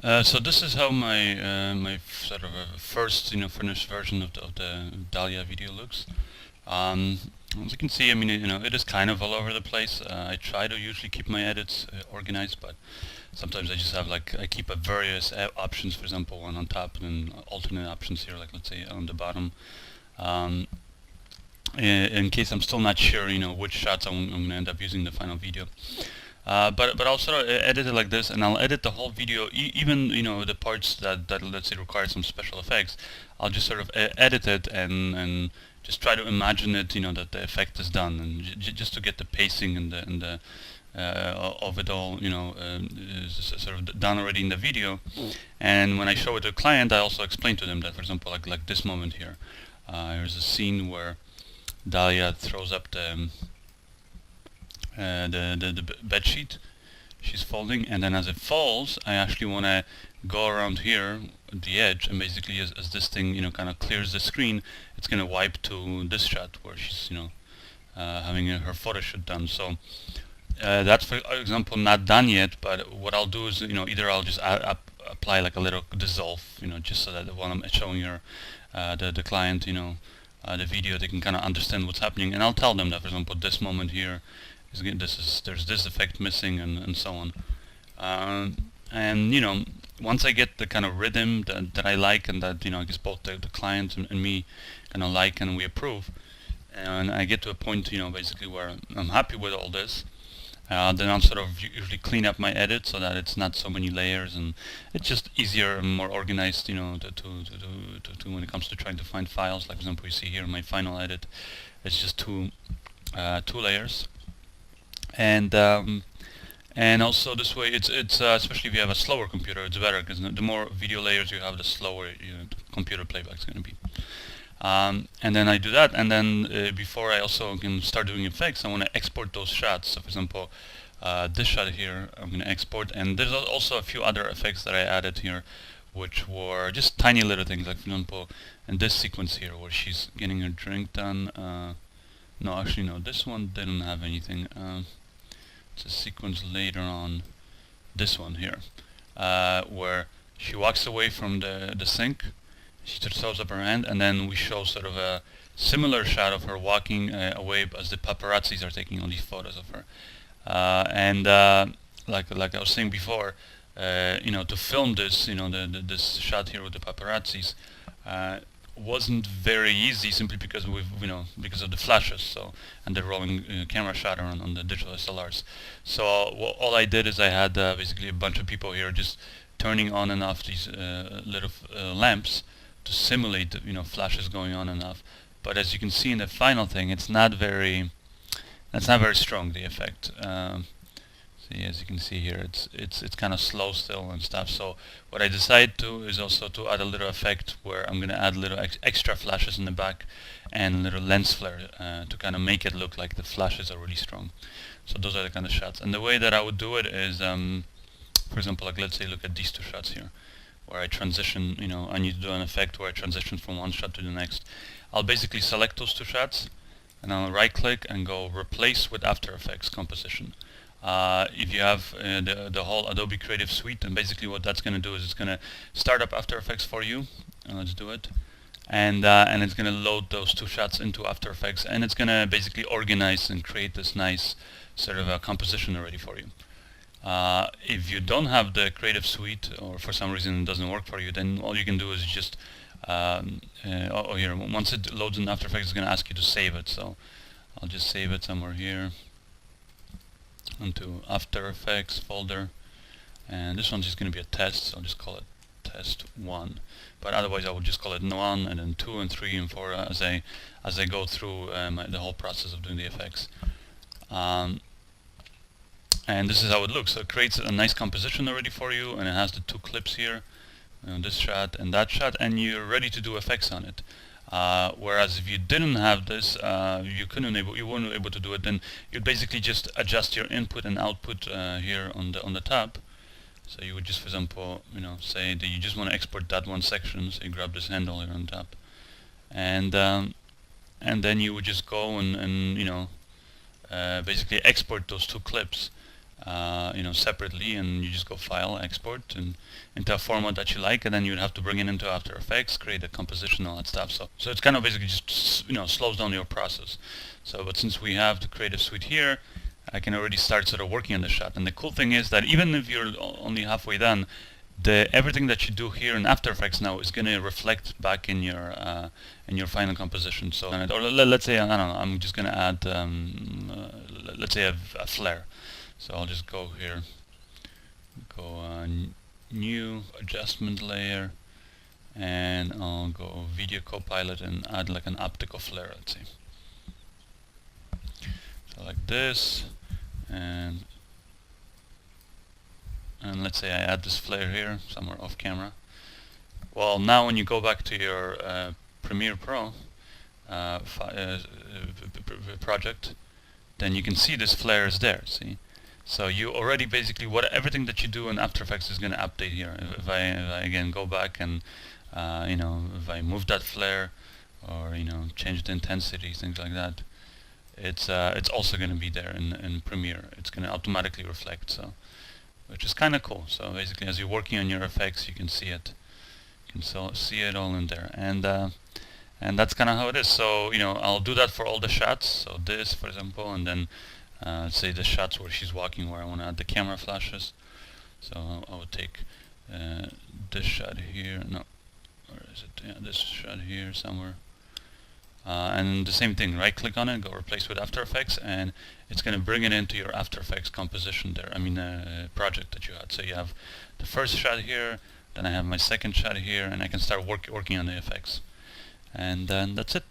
So this is how my sort of first finished version of the Dahlia video looks. Um, as you can see, I mean it is kind of all over the place. I try to usually keep my edits organized, but sometimes I just have I keep a various options. For example, one on top and then alternate options here, like let's say on the bottom. Um, in case I'm still not sure, which shots I'm going to end up using in the final video. But I'll sort of edit it like this, and I'll edit the whole video, even the parts that let's say require some special effects. I'll just sort of edit it and just try to imagine it, that the effect is done, and just to get the pacing and the of it all, sort of done already in the video. And when I show it to the client, I also explain to them that, for example, like this moment here, there's a scene where Dahlia throws up the bed sheet she's folding, and then as it falls, I actually want to go around here at the edge, and basically as this thing kind of clears the screen, it's going to wipe to this shot where she's having her photo shoot done. So that's, for example, not done yet, but what I'll do is either I'll just apply like a little dissolve, just so that when I'm showing her the client the video, they can kind of understand what's happening, and I'll tell them that, for example, this moment here there's this effect missing, and so on. And once I get the kind of rhythm that I like, and that I guess both the client and me kind of like and we approve, and I get to a point basically where I'm happy with all this, then I'll sort of usually clean up my edit so that it's not so many layers, and it's just easier and more organized, to when it comes to trying to find files. Like, for example, you see here in my final edit, it's just two layers, and also this way it's especially if you have a slower computer, it's better, because the more video layers you have, the slower the computer playback is going to be. And then I do that, and then before I also can start doing effects, I want to export those shots. So, for example, this shot here, I'm going to export, and there's also a few other effects that I added here, which were just tiny little things, like, for example, in this sequence here, where she's getting her drink done. No, actually, no, this one didn't have anything. It's a sequence later on, this one here, where she walks away from the sink. She just throws up her hand, and then we show sort of a similar shot of her walking away as the paparazzis are taking all these photos of her. And like I was saying before, to film this, this shot here with the paparazzis wasn't very easy, simply because because of the flashes, and the rolling camera shutter on the digital SLRs. So all I did is I had basically a bunch of people here just turning on and off these little lamps to simulate flashes going on and off. But as you can see in the final thing, it's not very strong, the effect. See, as you can see here, it's kind of slow still and stuff. So what I decided to is also to add a little effect where I'm going to add little extra flashes in the back and a little lens flare to kind of make it look like the flashes are really strong. So those are the kind of shots. And the way that I would do it is, for example, like, let's say, look at these two shots here, where I transition, I need to do an effect where I transition from one shot to the next. I'll basically select those two shots, and I'll right click and go replace with After Effects composition. If you have the whole Adobe Creative Suite, then basically what that's going to do is it's going to start up After Effects for you, and let's do it, and it's going to load those two shots into After Effects, and it's going to basically organize and create this nice sort of a composition already for you. If you don't have the Creative Suite, or for some reason it doesn't work for you, then all you can do is just here, once it loads in After Effects, it's going to ask you to save it. So I'll just save it somewhere here into After Effects folder, and this one's just going to be a test, so I'll just call it test 1. But otherwise I would just call it 1, and then 2 and 3 and 4 as I go through the whole process of doing the effects. And this is how it looks. So it creates a nice composition already for you, and it has the two clips here, this shot and that shot, and you're ready to do effects on it. Whereas if you didn't have this, you weren't able to do it, then you'd basically just adjust your input and output here on the tab. So you would just, for example, say that you just want to export that one section, so you grab this handle here on top, and then you would just go and basically export those two clips separately, and you just go File, Export, and into a format that you like, and then you'd have to bring it into After Effects, create a composition, all that stuff. So it's kind of basically just slows down your process. But since we have the Creative Suite here, I can already start sort of working on the shot. And the cool thing is that even if you're only halfway done, everything that you do here in After Effects now is going to reflect back in your final composition. So, or let's say, I don't know, I'm just going to add, let's say, a flare. So I'll just go here, new adjustment layer, and I'll go Video Copilot and add like an optical flare, let's say. So like this, and let's say I add this flare here, somewhere off camera. Well, now when you go back to your Premiere Pro project, then you can see this flare is there, see? So you already basically, everything that you do in After Effects is going to update here. If I again go back and if I move that flare, or change the intensity, things like that, it's also going to be there in Premiere. It's going to automatically reflect, so which is kind of cool. So basically, as you're working on your effects, you can see it. You can see it all in there, and that's kind of how it is. So I'll do that for all the shots. So this, for example, and then say the shots where she's walking, where I want to add the camera flashes. So I would take this shot here. No, where is it? Yeah, this shot here somewhere. And the same thing, right click on it, go replace with After Effects, and it's going to bring it into your After Effects composition there, project that you had. So you have the first shot here, then I have my second shot here, and I can start working on the effects. And then that's it.